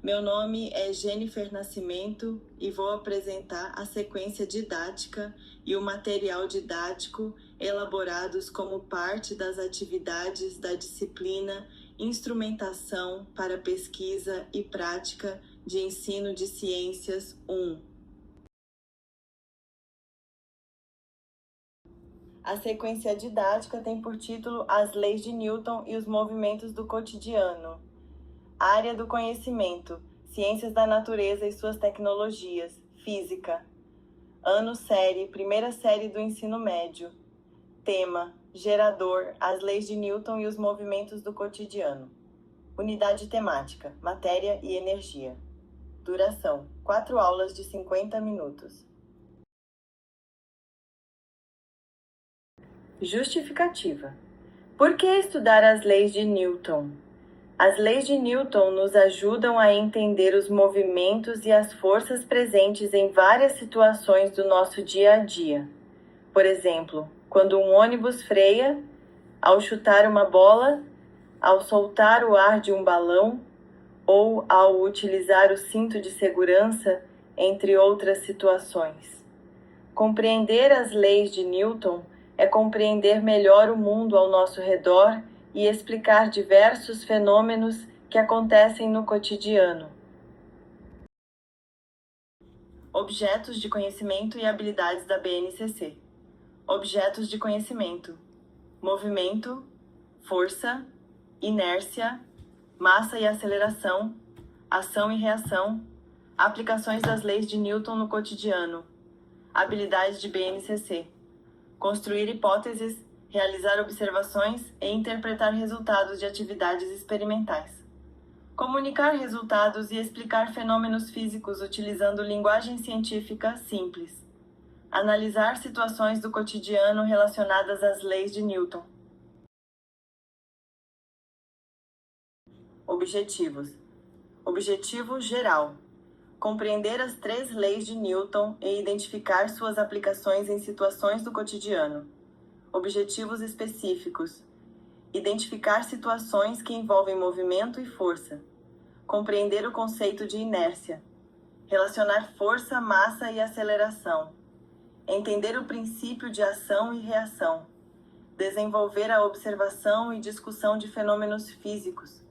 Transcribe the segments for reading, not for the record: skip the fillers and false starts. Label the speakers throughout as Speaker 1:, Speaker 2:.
Speaker 1: Meu nome é Jennifer Nascimento e vou apresentar a sequência didática e o material didático elaborados como parte das atividades da disciplina Instrumentação para Pesquisa e Prática de Ensino de Ciências 1. A sequência didática tem por título As Leis de Newton e os Movimentos do Cotidiano. Área do conhecimento, Ciências da Natureza e suas tecnologias, Física. Ano série, primeira série do ensino médio. Tema, Gerador, as leis de Newton e os movimentos do cotidiano. Unidade temática, Matéria e Energia. Duração, 4 aulas de 50 minutos. Justificativa. Por que estudar as leis de Newton? As leis de Newton nos ajudam a entender os movimentos e as forças presentes em várias situações do nosso dia a dia. Por exemplo, quando um ônibus freia, ao chutar uma bola, ao soltar o ar de um balão ou ao utilizar o cinto de segurança, entre outras situações. Compreender as leis de Newton é compreender melhor o mundo ao nosso redor e explicar diversos fenômenos que acontecem no cotidiano. Objetos de conhecimento e habilidades da BNCC. Objetos de conhecimento: movimento, força, inércia, massa e aceleração, ação e reação, aplicações das leis de Newton no cotidiano. Habilidades de BNCC: construir hipóteses, realizar observações e interpretar resultados de atividades experimentais. Comunicar resultados e explicar fenômenos físicos utilizando linguagem científica simples. Analisar situações do cotidiano relacionadas às leis de Newton. Objetivos. Objetivo geral: compreender as 3 leis de Newton e identificar suas aplicações em situações do cotidiano. Objetivos específicos: identificar situações que envolvem movimento e força. Compreender o conceito de inércia. Relacionar força, massa e aceleração. Entender o princípio de ação e reação. Desenvolver a observação e discussão de fenômenos físicos.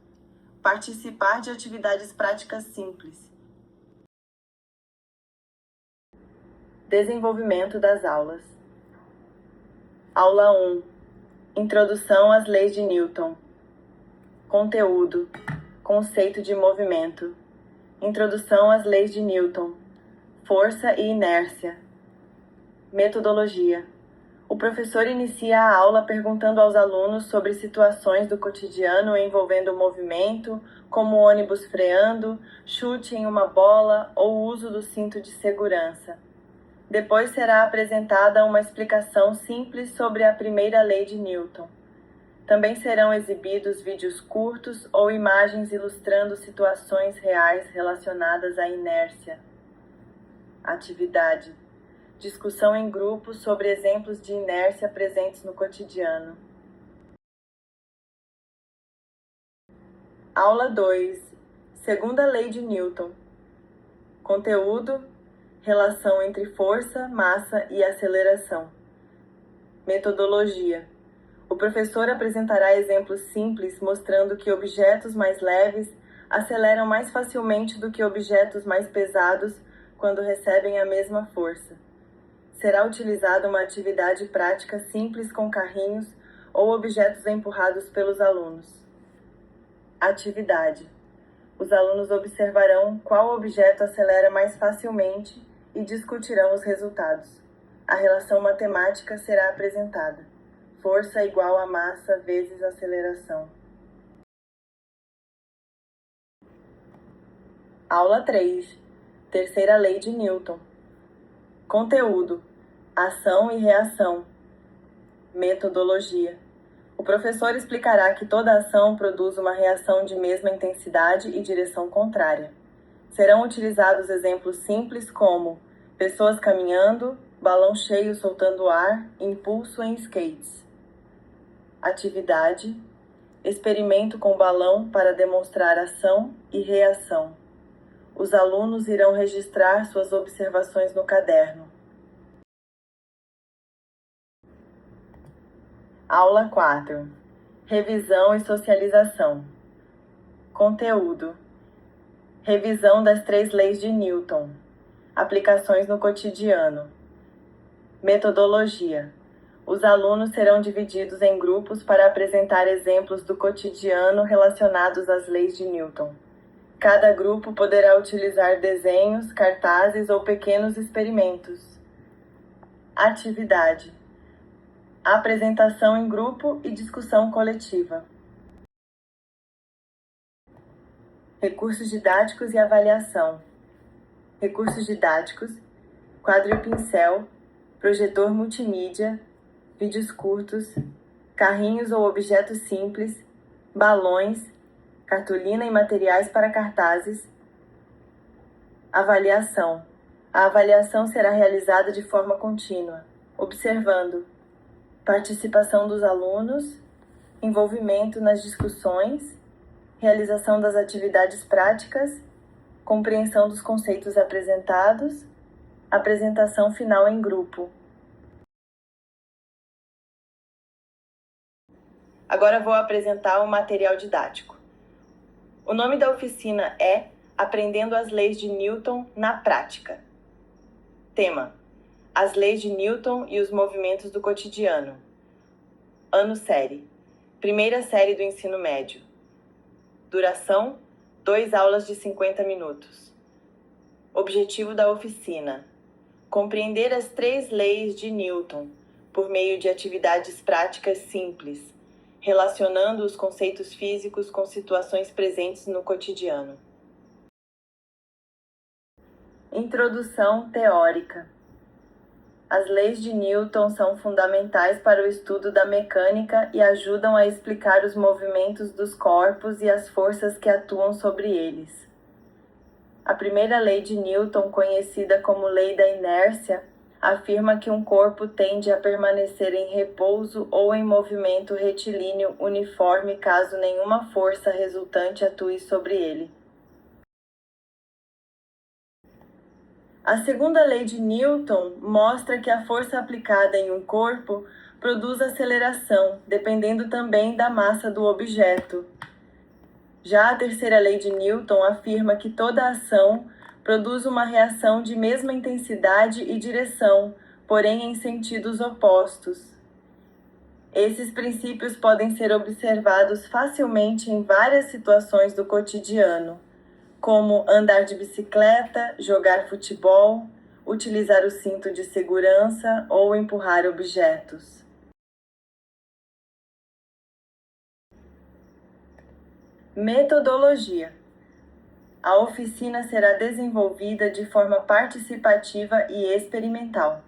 Speaker 1: Participar de atividades práticas simples. Desenvolvimento das aulas. Aula 1. Introdução às leis de Newton. Conteúdo. Conceito de movimento. Introdução às leis de Newton. Força e inércia. Metodologia. O professor inicia a aula perguntando aos alunos sobre situações do cotidiano envolvendo movimento, como ônibus freando, chute em uma bola ou uso do cinto de segurança. Depois será apresentada uma explicação simples sobre a primeira lei de Newton. Também serão exibidos vídeos curtos ou imagens ilustrando situações reais relacionadas à inércia. Atividade. Discussão em grupo sobre exemplos de inércia presentes no cotidiano. Aula 2. Segunda lei de Newton. Conteúdo: relação entre força, massa e aceleração. Metodologia. O professor apresentará exemplos simples mostrando que objetos mais leves aceleram mais facilmente do que objetos mais pesados quando recebem a mesma força. Será utilizada uma atividade prática simples com carrinhos ou objetos empurrados pelos alunos. Atividade. Os alunos observarão qual objeto acelera mais facilmente e discutirão os resultados. A relação matemática será apresentada. Força igual a massa vezes aceleração. Aula 3. Terceira lei de Newton. Conteúdo: ação e reação. Metodologia. O professor explicará que toda ação produz uma reação de mesma intensidade e direção contrária. Serão utilizados exemplos simples como pessoas caminhando, balão cheio soltando ar, impulso em skates. Atividade: experimento com balão para demonstrar ação e reação. Os alunos irão registrar suas observações no caderno. Aula 4. Revisão e socialização. Conteúdo. Revisão das 3 leis de Newton. Aplicações no cotidiano. Metodologia. Os alunos serão divididos em grupos para apresentar exemplos do cotidiano relacionados às leis de Newton. Cada grupo poderá utilizar desenhos, cartazes ou pequenos experimentos. Atividade. Apresentação em grupo e discussão coletiva. Recursos didáticos e avaliação. Recursos didáticos: quadro e pincel, projetor multimídia, vídeos curtos, carrinhos ou objetos simples, balões, cartolina e materiais para cartazes. Avaliação. A avaliação será realizada de forma contínua, observando participação dos alunos, envolvimento nas discussões, realização das atividades práticas, compreensão dos conceitos apresentados, apresentação final em grupo. Agora vou apresentar o material didático. O nome da oficina é Aprendendo as Leis de Newton na Prática. Tema: As Leis de Newton e os Movimentos do Cotidiano. Ano série: Primeira série do ensino médio. Duração: 2 aulas de 50 minutos. Objetivo da oficina: compreender as 3 leis de Newton por meio de atividades práticas simples, relacionando os conceitos físicos com situações presentes no cotidiano. Introdução teórica. As leis de Newton são fundamentais para o estudo da mecânica e ajudam a explicar os movimentos dos corpos e as forças que atuam sobre eles. A primeira lei de Newton, conhecida como lei da inércia, afirma que um corpo tende a permanecer em repouso ou em movimento retilíneo uniforme caso nenhuma força resultante atue sobre ele. A segunda lei de Newton mostra que a força aplicada em um corpo produz aceleração, dependendo também da massa do objeto. Já a terceira lei de Newton afirma que toda ação produz uma reação de mesma intensidade e direção, porém em sentidos opostos. Esses princípios podem ser observados facilmente em várias situações do cotidiano, como andar de bicicleta, jogar futebol, utilizar o cinto de segurança ou empurrar objetos. Metodologia. A oficina será desenvolvida de forma participativa e experimental.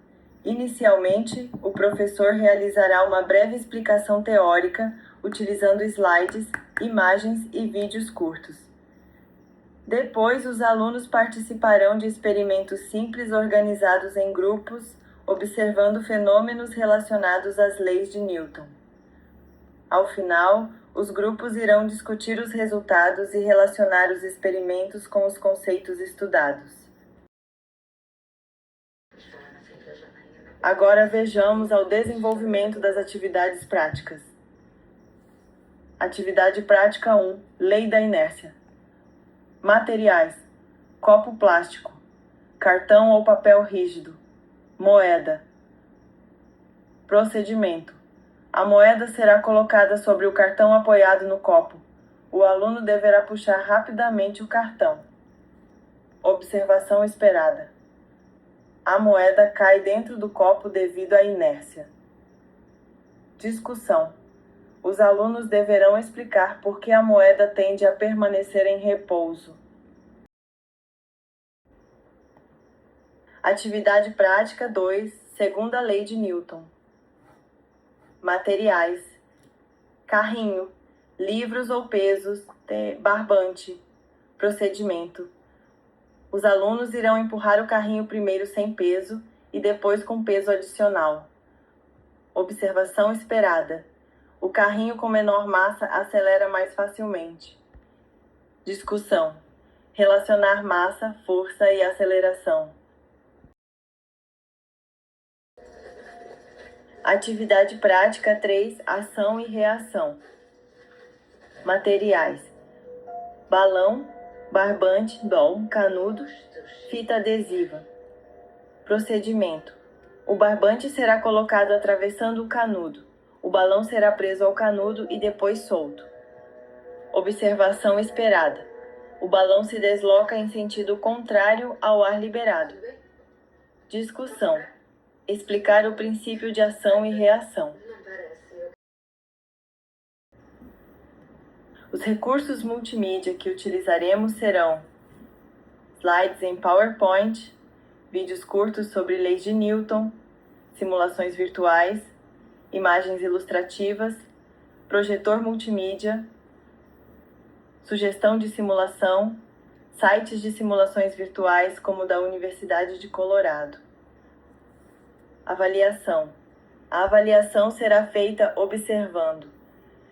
Speaker 1: Inicialmente, o professor realizará uma breve explicação teórica, utilizando slides, imagens e vídeos curtos. Depois, os alunos participarão de experimentos simples organizados em grupos, observando fenômenos relacionados às leis de Newton. Ao final, os grupos irão discutir os resultados e relacionar os experimentos com os conceitos estudados. Agora vejamos ao desenvolvimento das atividades práticas. Atividade prática 1. Lei da inércia. Materiais: copo plástico, cartão ou papel rígido, moeda. Procedimento: a moeda será colocada sobre o cartão apoiado no copo. O aluno deverá puxar rapidamente o cartão. Observação esperada: a moeda cai dentro do copo devido à inércia. Discussão: os alunos deverão explicar por que a moeda tende a permanecer em repouso. Atividade prática 2, segunda lei de Newton. Materiais: carrinho, livros ou pesos, barbante. Procedimento: os alunos irão empurrar o carrinho primeiro sem peso e depois com peso adicional. Observação esperada: o carrinho com menor massa acelera mais facilmente. Discussão: Relacionar massa, força e aceleração. Atividade prática 3. Ação e reação. Materiais: balão, barbante, canudo, fita adesiva. Procedimento: o barbante será colocado atravessando o canudo. O balão será preso ao canudo e depois solto. Observação esperada: o balão se desloca em sentido contrário ao ar liberado. Discussão: explicar o princípio de ação e reação. Os recursos multimídia que utilizaremos serão slides em PowerPoint, vídeos curtos sobre leis de Newton, simulações virtuais, imagens ilustrativas, projetor multimídia, sugestão de simulação, sites de simulações virtuais como o da Universidade de Colorado. Avaliação: a avaliação será feita observando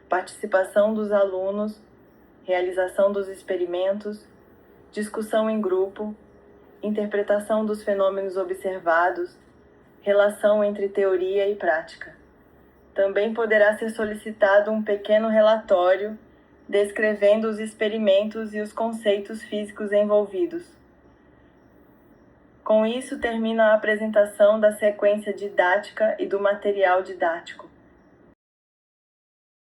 Speaker 1: participação dos alunos, realização dos experimentos, discussão em grupo, interpretação dos fenômenos observados, relação entre teoria e prática. Também poderá ser solicitado um pequeno relatório descrevendo os experimentos e os conceitos físicos envolvidos. Com isso, termina a apresentação da sequência didática e do material didático.